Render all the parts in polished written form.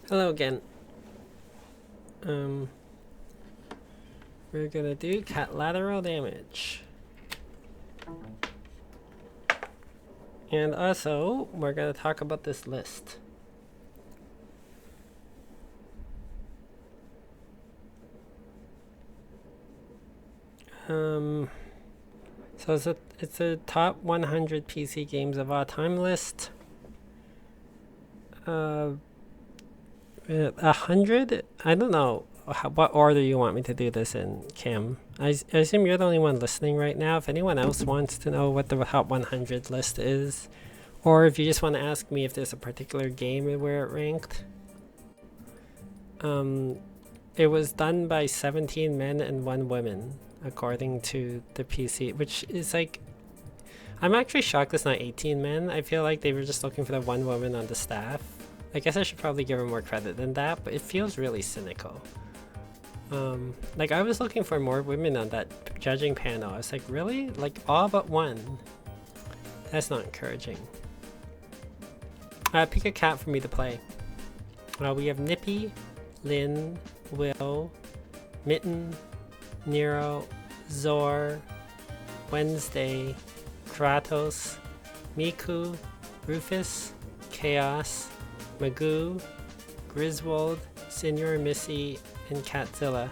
Hello again. We're gonna do Catlateral Damage. And also, we're gonna talk about this list. So it's a top 100 PC games of all time list. 100? I don't know what order you want me to do this in, Kim. I assume you're the only one listening right now. If anyone else wants to know what the top 100 list is, or if you just want to ask me if there's a particular game where it ranked. It was done by 17 men and 1 woman, according to the PC, which is like, I'm actually shocked it's not 18 men. I feel like they were just looking for the 1 woman on the staff. I guess I should probably give her more credit than that, but it feels really cynical. Like, I was looking for more women on that judging panel. I was like, really? Like, all but 1? That's not encouraging. Pick a cat for me to play. We have Nippy, Lynn, Will, Mitten, Nero, Zor, Wednesday, Kratos, Miku, Rufus, Chaos, Magoo, Griswold, Senor Missy, and Catzilla.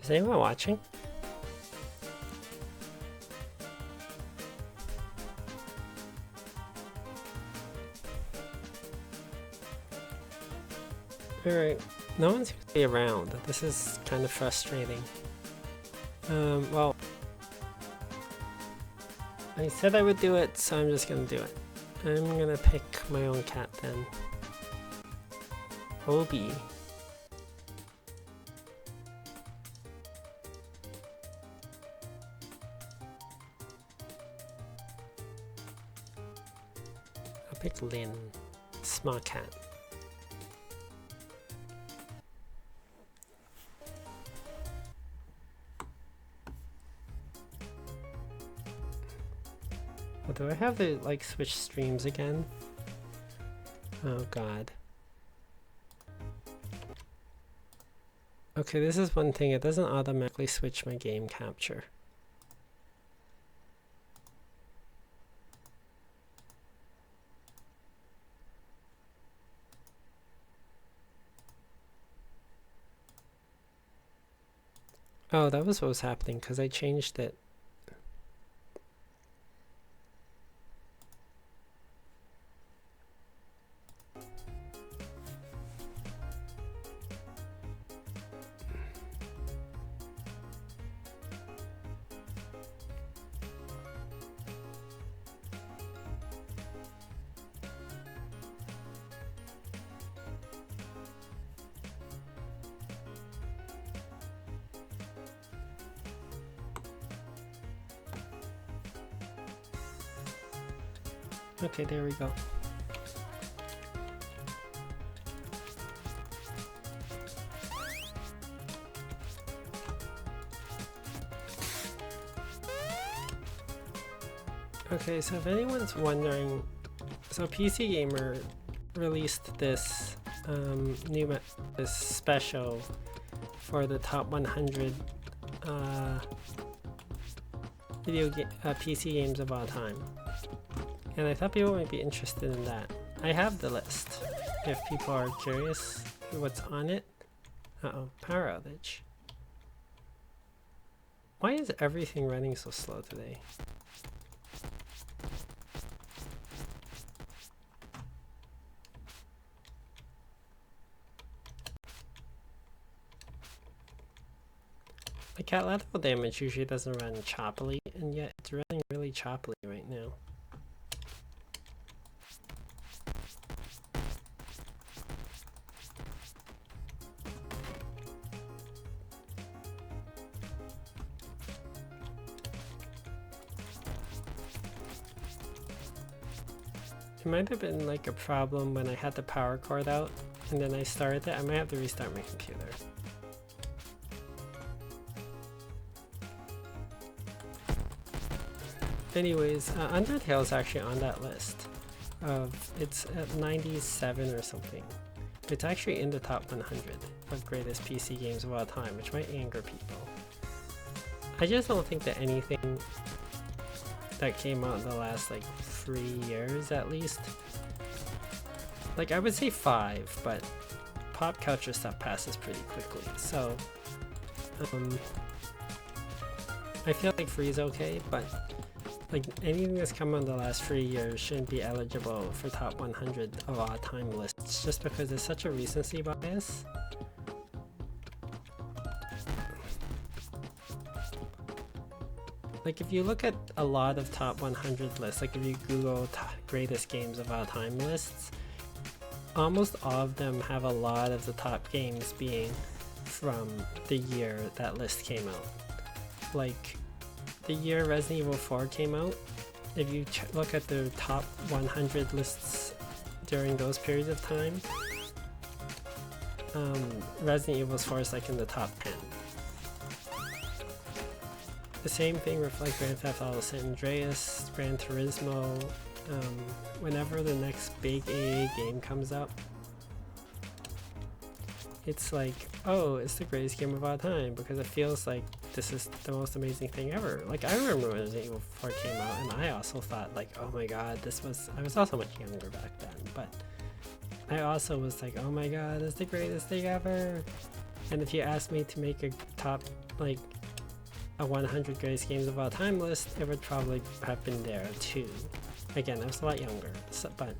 Is anyone watching? Alright, no one seems to be around. This is kind of frustrating. Well, I said I would do it, so I'm just gonna do it. I'm gonna pick my own cat then. Obi. I'll pick Lynn. Smart cat. Well, do I have to like switch streams again? Oh god. Okay, this is one thing. It doesn't automatically switch my game capture. Oh, that was what was happening because I changed it. Okay, there we go. Okay, so if anyone's wondering, so PC Gamer released this this special for the top 100 PC games of all time. And I thought people might be interested in that. I have the list, if people are curious what's on it. Uh-oh, power outage. Why is everything running so slow today? The Catlateral Damage usually doesn't run choppily, and yet it's running really choppily right now. It might have been like a problem when I had the power cord out and then I started it. I might have to restart my computer. Anyways, Undertale is actually on that list. It's at 97 or something. It's actually in the top 100 of greatest PC games of all time, which might anger people. I just don't think that anything that came out in the last like 3 years at least, like I would say 5, but pop culture stuff passes pretty quickly, so I feel like 3 is okay, but like anything that's come out in the last 3 years shouldn't be eligible for top 100 of all time lists just because there's such a recency bias. Like if you look at a lot of top 100 lists, like if you Google greatest games of all time lists, almost all of them have a lot of the top games being from the year that list came out. Like the year Resident Evil 4 came out, if you look at the top 100 lists during those periods of time, Resident Evil 4 is like in the top 10. The same thing with like Grand Theft Auto San Andreas, Gran Turismo, whenever the next big AA game comes up, it's like, oh, it's the greatest game of all time because it feels like this is the most amazing thing ever. Like I remember when Resident Evil 4 came out and I also thought like, oh my god, I was also much younger back then, but I also was like, oh my god, it's the greatest thing ever. And if you asked me to make a top, like a 100 greatest games of all time list, it would probably have been there too. Again, I was a lot younger, so, but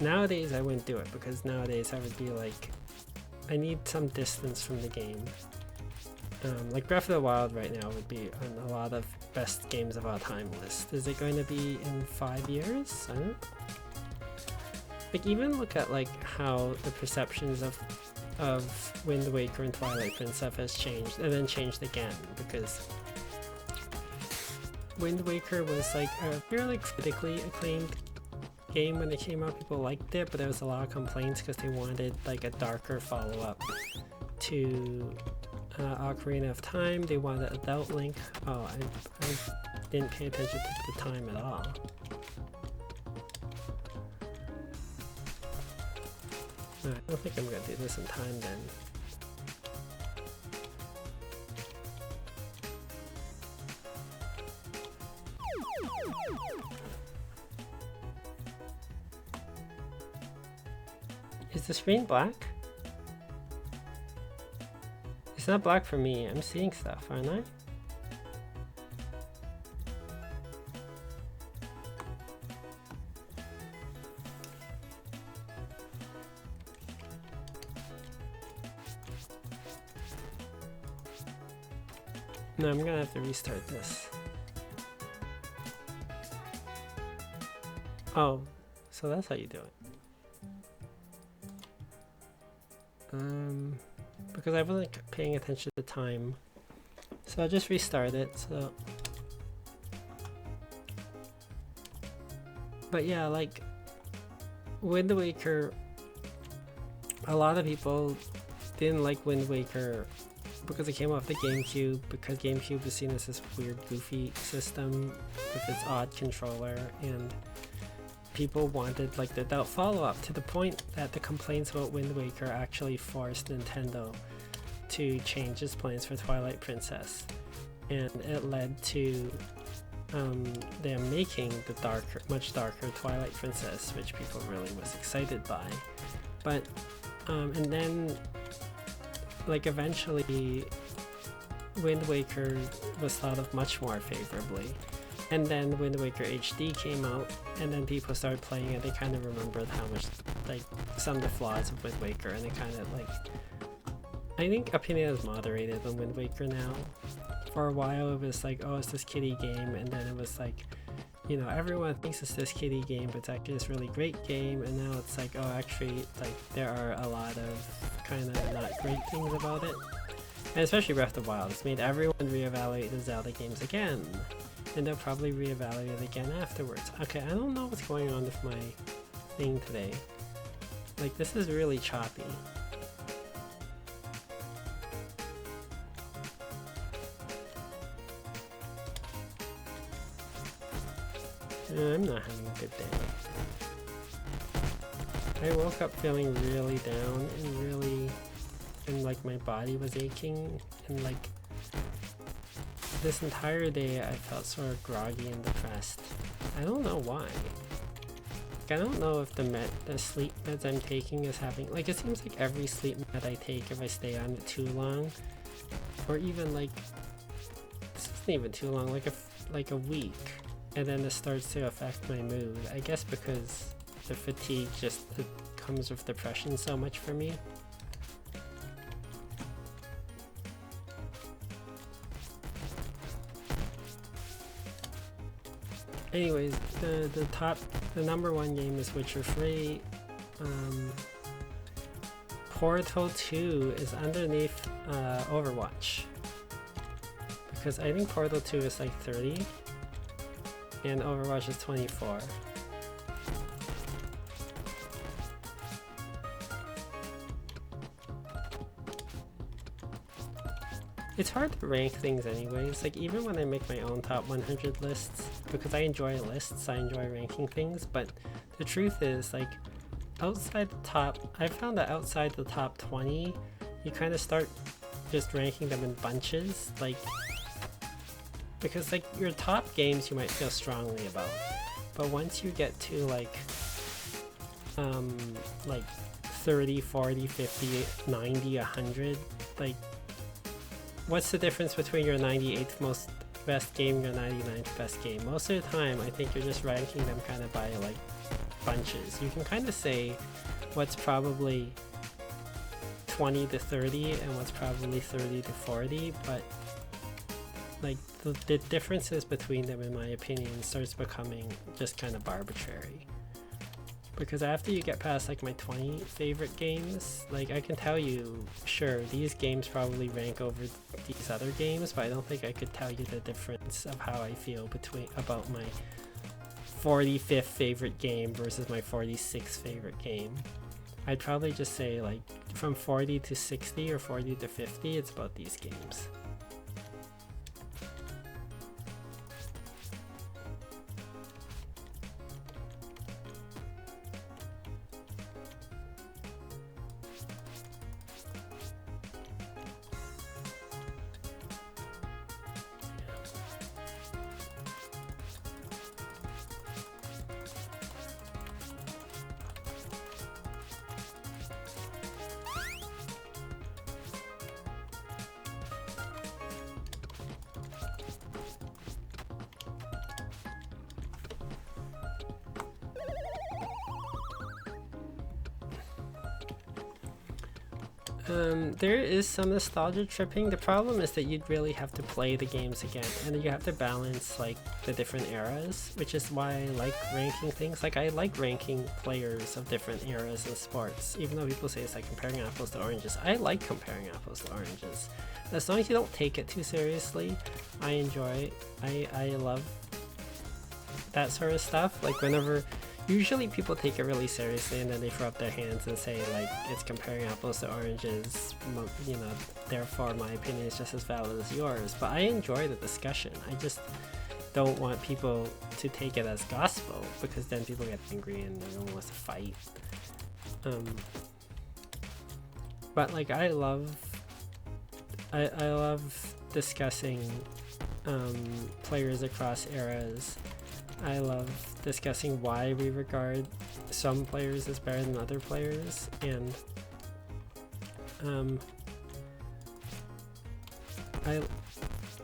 nowadays I wouldn't do it because nowadays I would be like, I need some distance from the game. Like Breath of the Wild right now would be on a lot of best games of all time lists. Is it going to be in 5 years? I don't know. Like even look at like how the perceptions of Wind Waker and Twilight Princess has changed and then changed again, because Wind Waker was like a fairly critically acclaimed game when it came out. People liked it, but there was a lot of complaints because they wanted like a darker follow-up to Ocarina of Time. They wanted adult Link. Oh, I didn't pay attention to the time at all. I don't think I'm gonna do this in time then. Is the screen black? It's not black for me. I'm seeing stuff, aren't I? No, I'm gonna have to restart this. Oh, so that's how you do it. Because I wasn't paying attention to the time, so I just restart it. So, but yeah, like Wind Waker, a lot of people didn't like Wind Waker because it came off the GameCube, because GameCube was seen as this weird goofy system with its odd controller, and people wanted like the adult follow-up, to the point that the complaints about Wind Waker actually forced Nintendo to change its plans for Twilight Princess, and it led to they're making the darker, much darker Twilight Princess, which people really was excited by. But and then like eventually Wind Waker was thought of much more favorably, and then Wind Waker HD came out, and then people started playing it. They kind of remembered how much like some of the flaws of Wind Waker, and they kind of like, I think opinion is moderated on Wind Waker now. For a while it was like, oh, it's this kiddie game, and then it was like, you know, everyone thinks it's this kiddie game, but it's actually this really great game, and now it's like, oh, actually, like there are a lot of kind of not great things about it. And especially Breath of the Wild, it's made everyone reevaluate the Zelda games again, and they'll probably reevaluate it again afterwards. Okay, I don't know what's going on with my thing today. Like, this is really choppy. I'm not having a good day. I woke up feeling really down and like my body was aching, and like this entire day I felt sort of groggy and depressed. I don't know why. Like, I don't know if the sleep meds I'm taking is having, like, it seems like every sleep med I take, if I stay on it too long, or even like, this isn't even too long, like a week, and then it starts to affect my mood. I guess because the fatigue just comes with depression so much for me. Anyways, the number one game is Witcher 3. Portal 2 is underneath Overwatch, because I think Portal 2 is like 30 and Overwatch is 24. It's hard to rank things anyways, like even when I make my own top 100 lists, because I enjoy lists, I enjoy ranking things, but the truth is, like, outside the top, I found that outside the top 20, you kind of start just ranking them in bunches, like, because like your top games you might feel strongly about, but once you get to like 30, 40, 50, 90, 100, like, what's the difference between your 98th most best game and your 99th best game? Most of the time, I think you're just ranking them kind of by like bunches. You can kind of say what's probably 20 to 30 and what's probably 30 to 40, but like the differences between them, in my opinion, starts becoming just kind of arbitrary. Because after you get past like my 20 favorite games, like I can tell you, sure, these games probably rank over these other games, but I don't think I could tell you the difference of how I feel about my 45th favorite game versus my 46th favorite game. I'd probably just say like from 40 to 60 or 40 to 50, it's about these games. There is some nostalgia tripping. The problem is that you'd really have to play the games again, and you have to balance like the different eras, which is why I like ranking things. Like, I like ranking players of different eras in sports, even though people say it's like comparing apples to oranges. I like comparing apples to oranges. As long as you don't take it too seriously, I enjoy. I love that sort of stuff. Like, whenever usually people take it really seriously and then they throw up their hands and say like it's comparing apples to oranges, you know, therefore my opinion is just as valid as yours. But I enjoy the discussion. I just don't want people to take it as gospel, because then people get angry and everyone wants to fight. But like I love discussing players across eras. I love discussing why we regard some players as better than other players, and I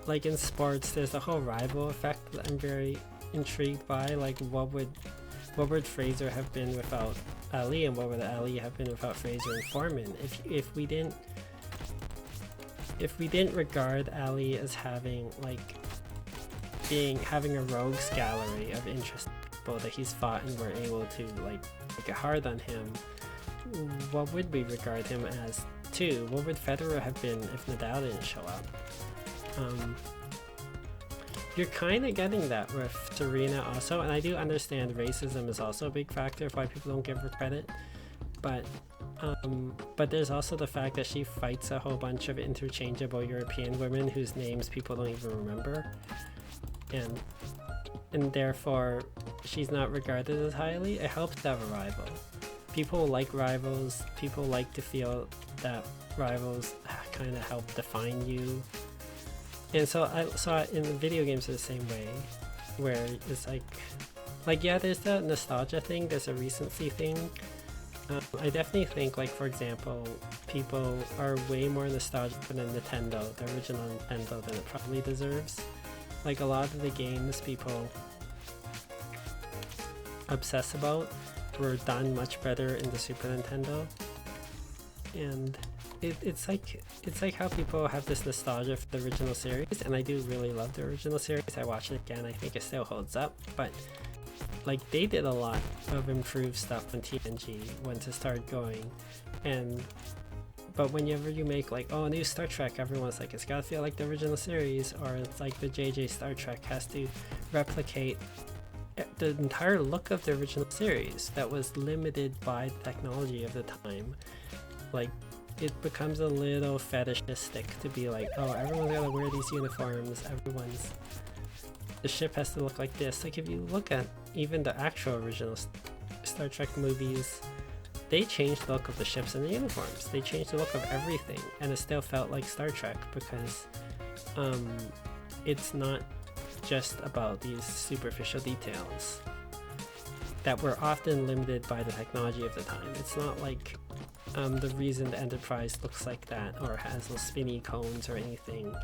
like in sports there's a whole rival effect that I'm very intrigued by. Like what would Fraser have been without Ali, and what would Ali have been without Fraser and Foreman? If we didn't regard Ali as having having a rogues gallery of interesting people that he's fought and we're able to like make it hard on him, what would we regard him as too? What would Federer have been if Nadal didn't show up? You're kind of getting that with Serena also, and I do understand racism is also a big factor of why people don't give her credit, but there's also the fact that she fights a whole bunch of interchangeable European women whose names people don't even remember, and therefore she's not regarded as highly. It helps to have a rival. People like rivals. People like to feel that rivals kind of help define you. And so in the video games it's the same way, where it's like yeah, there's that nostalgia thing, there's a recency thing. I definitely think, like, for example, people are way more nostalgic for the Nintendo, the original Nintendo, than it probably deserves. Like, a lot of the games people obsess about were done much better in the Super Nintendo. And it's like how people have this nostalgia for the original series, and I do really love the original series. I watched it again, I think it still holds up, but like they did a lot of improved stuff when TNG once it started going, but whenever you make like, oh, a new Star Trek, everyone's like, it's gotta feel like the original series, or it's like the JJ Star Trek has to replicate the entire look of the original series that was limited by the technology of the time. Like, it becomes a little fetishistic to be like, oh, everyone's gotta wear these uniforms, the ship has to look like this. Like, if you look at even the actual original Star Trek movies, they changed the look of the ships and the uniforms. They changed the look of everything, and it still felt like Star Trek because it's not just about these superficial details that were often limited by the technology of the time. It's not like the reason the Enterprise looks like that or has those spinny cones or anything,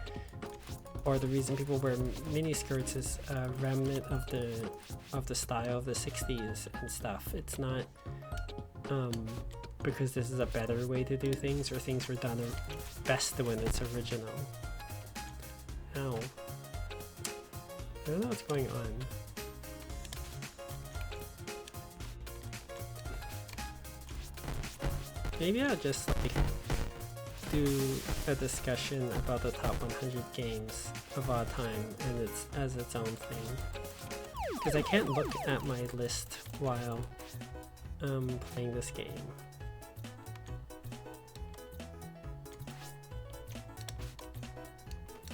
or the reason people wear miniskirts is a remnant of the style of the 60s and stuff. It's not because this is a better way to do things, or things were done best when it's original. Ow. I don't know what's going on. Maybe I'll just like do a discussion about the top 100 games of all time and it's as its own thing, because I can't look at my list while playing this game.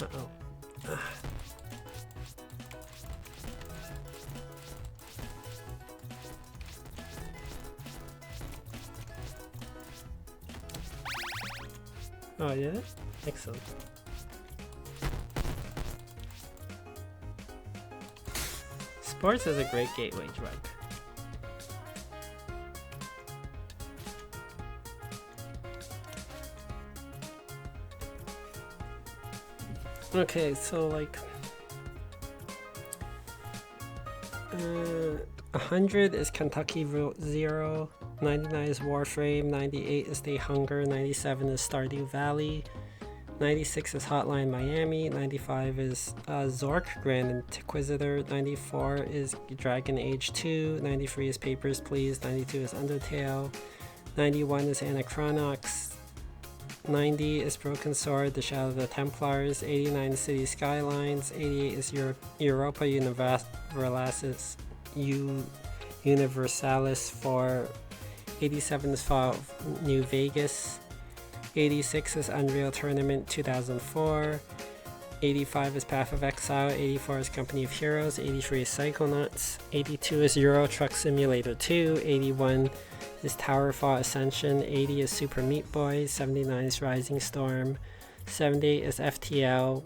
Uh-oh. Oh, yeah? Excellent. Sports is a great gateway drug. Okay, so like 100 is Kentucky Route Zero, 99 is Warframe, 98 is Stay Hunger, 97 is Stardew Valley, 96 is Hotline Miami, 95 is Zork Grand Inquisitor, 94 is Dragon Age 2, 93 is Papers, Please, 92 is Undertale, 91 is Anachronox, 90 is Broken Sword, The Shadow of the Templars, 89 is City Skylines, 88 is Europa Universalis 4, 87 is Fallout New Vegas, 86 is Unreal Tournament 2004, 85 is Path of Exile, 84 is Company of Heroes, 83 is Psychonauts, 82 is Euro Truck Simulator 2, 81 is Towerfall Ascension, 80 is Super Meat Boy, 79 is Rising Storm, 78 is FTL,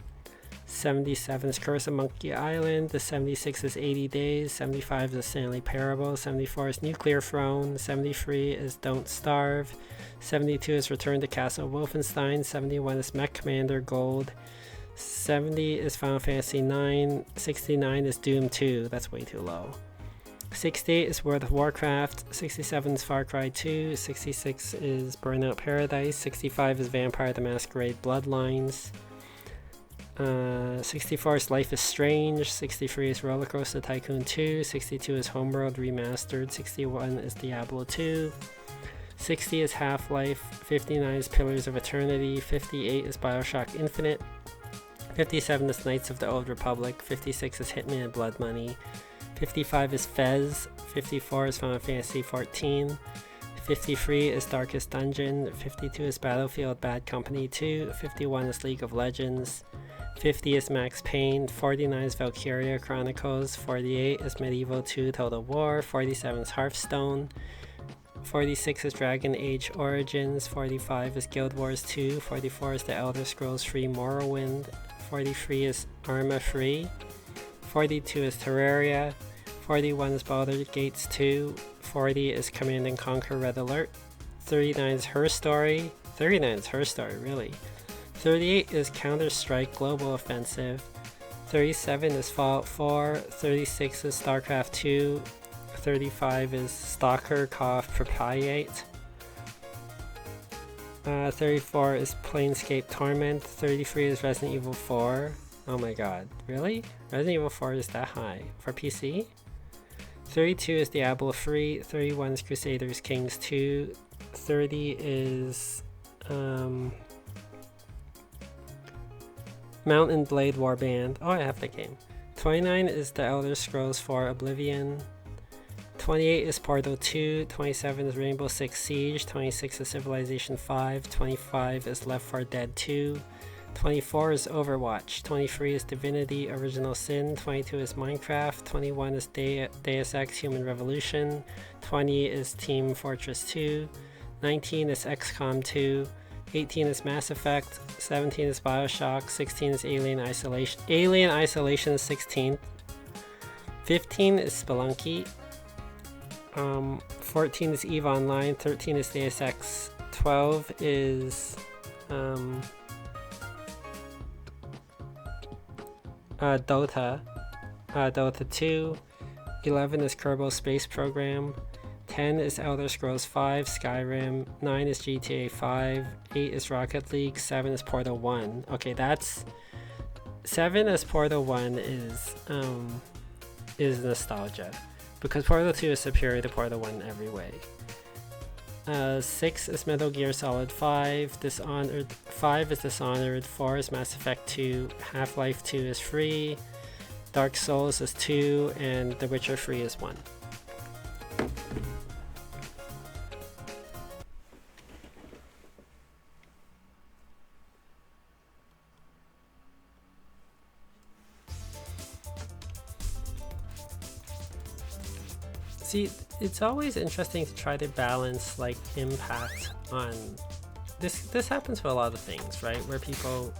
77 is Curse of Monkey Island. The 76 is 80 Days. 75 is Stanley Parable. 74 is Nuclear Throne. 73 is Don't Starve. 72 is Return to Castle Wolfenstein. 71 is Mech Commander Gold. 70 is Final Fantasy 9. 69 is Doom 2. That's way too low. 68 is World of Warcraft. 67 is Far Cry 2. 66 is Burnout Paradise. 65 is Vampire the Masquerade Bloodlines. 64 is Life is Strange. 63 is Roller Coaster Tycoon 2. 62 is Homeworld Remastered. 61 is Diablo 2. 60 is Half-Life. 59 is Pillars of Eternity. 58 is Bioshock Infinite. 57 is Knights of the Old Republic. 56 is Hitman and Blood Money. 55 is Fez. 54 is Final Fantasy 14. 53 is Darkest Dungeon. 52 is Battlefield Bad Company 2. 51 is League of Legends. 50 is Max Payne. 49 is Valkyria Chronicles. 48 is Medieval 2 Total War. 47 is Hearthstone. 46 is Dragon Age Origins. 45 is Guild Wars 2. 44 is The Elder Scrolls 3 Morrowind. 43 is Arma Free. 42 is Terraria. 41 is Baldur's Gates 2. 40 is Command & Conquer Red Alert. 39 is Her Story. 39 is Her Story, really. 38 is Counter-Strike Global Offensive. 37 is Fallout 4. 36 is StarCraft 2. 35 is Stalker KOF Propagate. 34 is Planescape Torment. 33 is Resident Evil 4. Oh my god, really? Resident Evil 4 is that high for PC? 32 is Diablo 3. 31 is Crusaders Kings 2. 30 is Mountain Blade Warband. Oh, I have the game. 29 is The Elder Scrolls 4 Oblivion. 28 is Portal 2. 27 is Rainbow Six Siege. 26 is Civilization 5. 25 is Left 4 Dead 2. 24 is Overwatch. 23 is Divinity Original Sin. 22 is Minecraft. 21 is Deus Ex Human Revolution. 20 is Team Fortress 2. 19 is XCOM 2. 18 is Mass Effect. 17 is Bioshock. 16 is Alien Isolation. Alien Isolation is 16th. 15 is Spelunky. 14 is EVE Online. 13 is Deus Ex. 12 is Dota. Dota 2. 11 is Kerbal Space Program. 10 is Elder Scrolls 5 Skyrim. 9 is GTA 5. 8 is Rocket League. 7 is Portal 1. Okay, that's 7 as Portal 1 is nostalgia, because Portal 2 is superior to Portal 1 in every way. 6 is Metal Gear Solid 5. Dishonored 5 is Dishonored. 4 is Mass Effect 2. Half-Life 2 is free. Dark Souls is 2, and The Witcher 3 is 1. See, it's always interesting to try to balance like impact on this happens with a lot of things, right? Where people,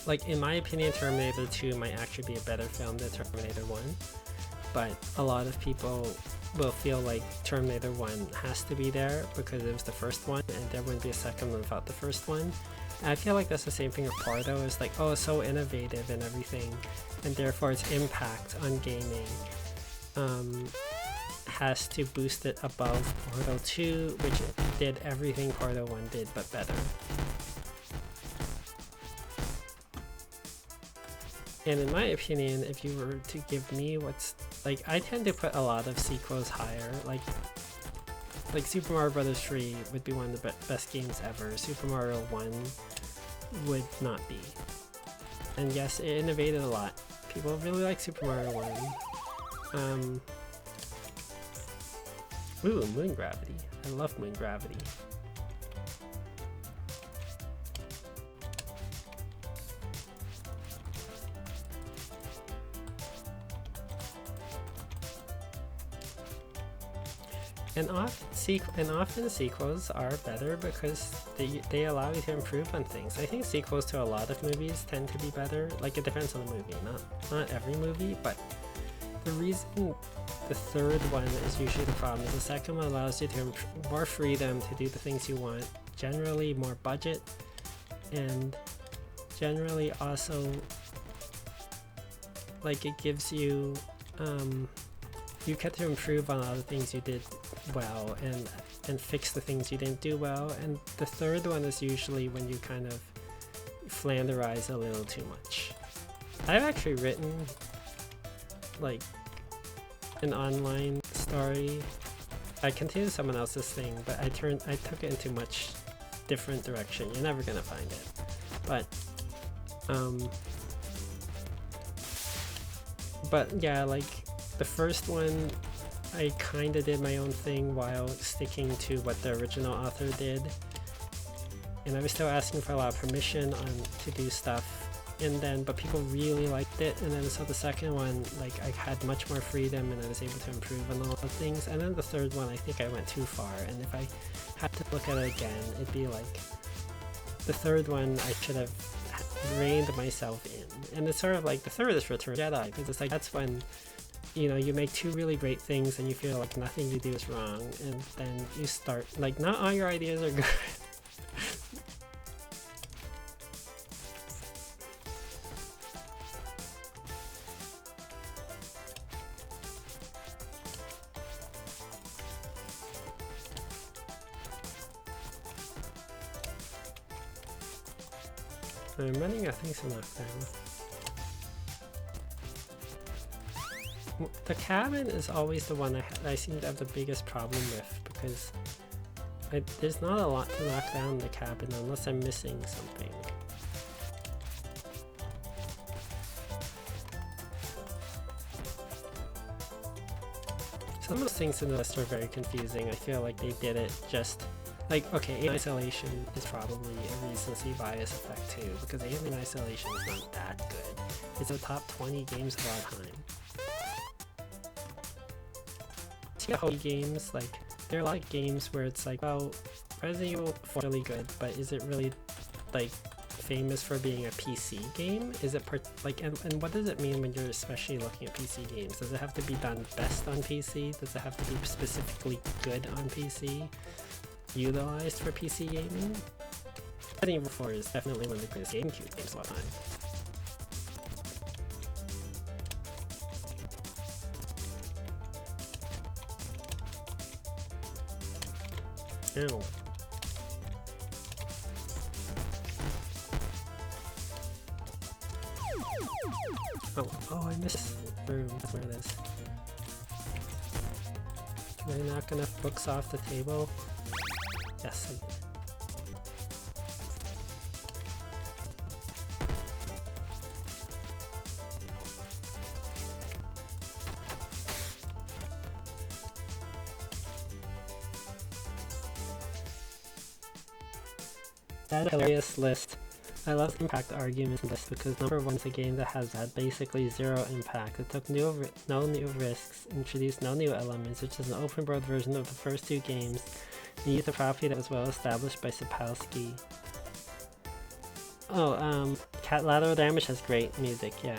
like, in my opinion, Terminator 2 might actually be a better film than Terminator 1, but a lot of people will feel like Terminator 1 has to be there because it was the first one and there wouldn't be a second one without the first one. And I feel like that's the same thing with Portal. It's like, oh, it's so innovative and everything, and therefore its impact on gaming has to boost it above Portal 2, which did everything Portal 1 did but better. And in my opinion, if you were to give me what's, like, I tend to put a lot of sequels higher, like Super Mario Bros. 3 would be one of the best games ever. Super Mario 1 would not be. And yes, it innovated a lot. People really like Super Mario 1. Ooh, Moon Gravity. I love Moon Gravity. often sequels are better because they allow you to improve on things. I think sequels to a lot of movies tend to be better. Like, it depends on the movie, not every movie, but the reason the third one is usually the problem is the second one allows you to more freedom to do the things you want, generally more budget, and generally also, like, it gives you you get to improve on all the things you did well and fix the things you didn't do well. And the third one is usually when you kind of flanderize a little too much. I've actually written like an online story. I continued someone else's thing, but I took it into much different direction. You're never gonna find it, but yeah, like the first one, I kind of did my own thing while sticking to what the original author did, and I was still asking for a lot of permission to do stuff. But people really liked it, and then so the second one, like, I had much more freedom and I was able to improve on a lot of things. And then the third one, I think I went too far, and if I had to look at it again, it'd be like the third one I should have reined myself in. And it's sort of like the third is Return of the Jedi, because it's like that's when, you know, you make two really great things and you feel like nothing you do is wrong, and then you start, like, not all your ideas are good. I'm running out of things to knock down. The cabin is always the one I seem to have the biggest problem with, because there's not a lot to knock down in the cabin unless I'm missing something. Some of those things in the list are very confusing. I feel like they did it just... Like, okay, Alien Isolation is probably a recency bias effect too, because Alien Isolation is not that good. It's a top 20 games of all time. TFO games, like, there are a lot of games where it's like, well, Resident Evil 4 is really good, but is it really, like, famous for being a PC game? Is it, and what does it mean when you're especially looking at PC games? Does it have to be done best on PC? Does it have to be specifically good on PC? Utilized for PC gaming? Resident Evil 4 is definitely one of the greatest GameCube games of all time. Ow. Oh, I missed the room. That's where it is. Can I knock enough books off the table? Yes, I did. That hilarious list. I love the impact argument list because number one's a game that has had basically zero impact. It took no new risks, introduced no new elements, which is an open world version of the first two games, and used a property that was well established by Sapkowski. Oh, Catlateral Damage has great music, yeah.